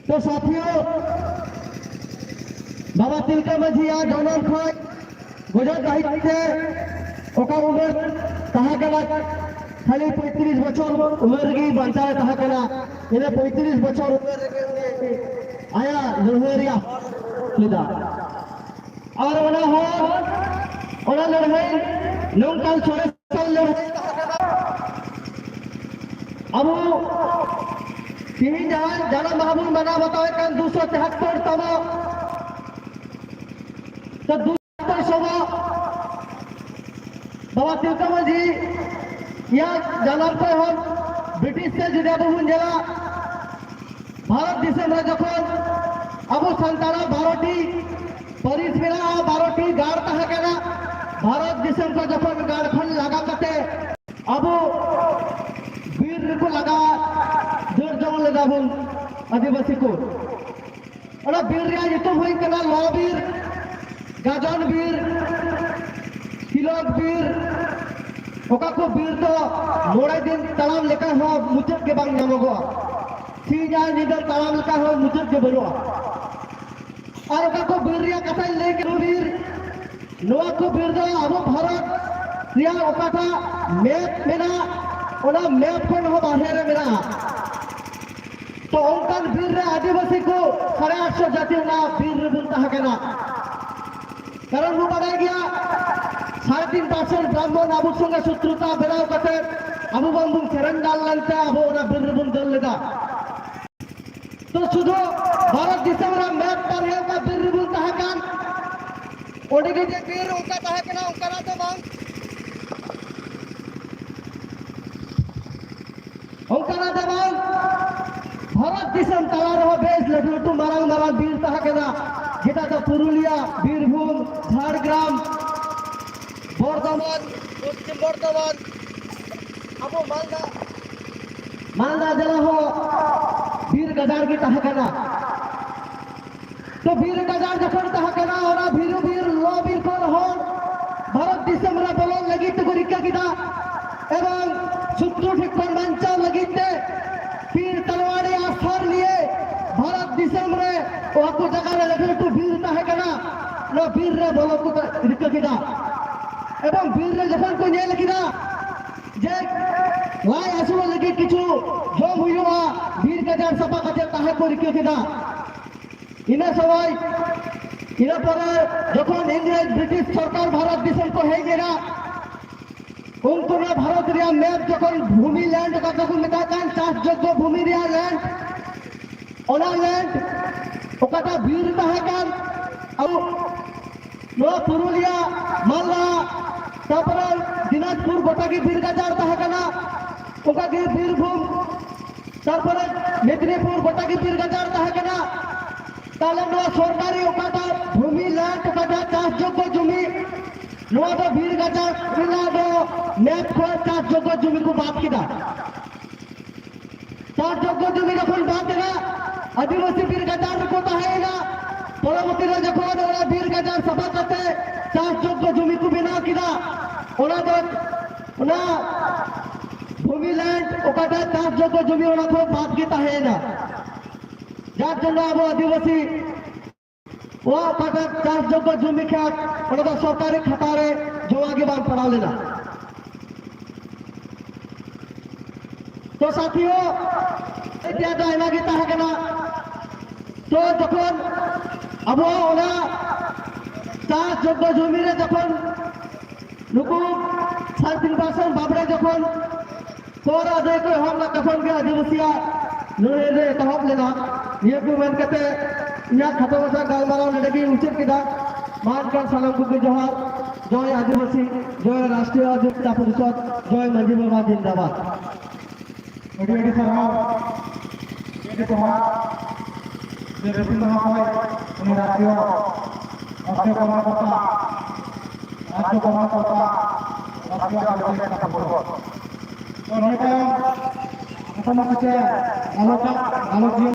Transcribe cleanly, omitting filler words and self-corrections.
तो साथियों बाबा तिलका मझिया जनम खय गुजर गाहिते ओका उम्र कहा कला खाली 35 बछर उम्र की बंचा कहा कला इने 35 बछर उम्र रे आया लड़हरिया लिदा और ओना लड़हई नोंकाल छोड़े साल लड़हई अब तीन जाना महबूब बना बताओ कल 273 तमा तो 200 बाबा तिलका मझी या जानार पे हम ब्रिटिश से जुड़ा बहुन जला भारत देश में जखन अब संताना 12टी परिस मेरा 12टी गाड़ कहा गया भारत देश को जखन गाड़खंड लगा करते अब वीर को लगा जोर जंग लगा बुन आदिवासी को और वीर रे युतुम हुई कना लॉबीर गाजन वीर तिलक वीर ओका को वीर तो मोड़े दिन तलाम लेका हो मुचत के बांग नामगो सीजा निदर तलाम लेका हो मुचत के बनो और ओका को वीर रे कथा लेके वीर नोआ को वीर दो अब भारत रिया ओका था मैप मेना ओना मैप कोन हो बाहर मेना तो ओंकन वीर रे आदिवासी को 850 जाति ना वीर रे बुन कहा केना कारण वो बढ़ाई गया 3.5% ब्राह्मण आबू संगे शत्रुता बेराव कते आबू बंबू चरण डाल लंते आबू ओना वीर रे बुन दल लेदा तो सुधो भारत देश रा मैप पर है का वीर रे बुन कहा कान ओडी के जे वीर ओका कहा केना ओकरा तो बांग ओकरा तो बांग भारत दिसम तलार हो बेस लटू मारांग मारांग वीर कहा केना जेटा तो पुरुलिया बीरभूम झाड़ग्राम बर्धमान पश्चिम बर्धमान अब मालदा जिला हो वीर गजार की कहा केना तो वीर गजार जखन कहा केना और वीर लो वीर को हो भारत दिसम रा बोलो लगी तो गरिका किदा एवं शत्रु ठिकन बंचाव लगिते पीर तलवारी आस्था लिए भारत दिसम रे ओको जगह रे लगे तो वीर कहा केना लो वीर रे बोलो को रिका किदा एवं वीर रे जखन को नेल किदा जे लाई आसुल लगे किछु जम हुआ वीर गजार सपा कते कहा को रिका किदा इना सवाई इना पर जखन इंग्रेज ब्रिटिश सरकार भारत देश को हे गेरा उनको ना भारत रिया मैप जखन भूमि लैंड का जखन मेता कान चाष योग्य भूमि रिया लैंड ओना लैंड ओकाटा वीर कहा कान अब नो पुरुलिया मालदा तापर दिनाजपुर गोटा की वीर गजार कहा काना ओका की बीरभूम तापर मेदिनीपुर गोटा की वीर गजार कहा काना ताले नो सरकारी ओकाटा भूमि लैंड ओकाटा चाष योग्य जमी नो तो वीर गजार बिना दो मैप को चाष योग्य जमी को बात किदा चाष योग्य जमी जखन बात देना आदिवासी वीर गजार को ताहेगा परवर्ती रे जखन ओरा वीर गजार सभा करते चाष योग्य जमी को बिना किदा ओना तो ओना भूमि लैंड ओकाटा चाष योग्य जमी ओना को बात की ताहेगा जार जन्य अब आदिवासी वो काटा चाष योग्य जमी ख्यात ओना तो सरकारी खाता रे जो आगे बांग पड़ा लेना तो साथियों इतना तो आइना की ताहे केना तो जखन अब ओना चाष योग्य जमी रे जखन नुकु 3.5% बाबरे जखन तोर आदे को हम ना तखन के आदिवासिया नोए रे कहब लेना ये को मन कते या खतो सा गालमाराव लड़की उचित किदा मान कर सलाम को जोहार जय आदिवासी जय राष्ट्रीय अधिवक्ता परिषद जय मंजी बाबा जिंदाबाद एडी सरहाव ये तो जे रविंद्र महाशय उन्हें राज्य कर्मकर्ता राष्ट्रीय आदिवासी परिषद और आलोचना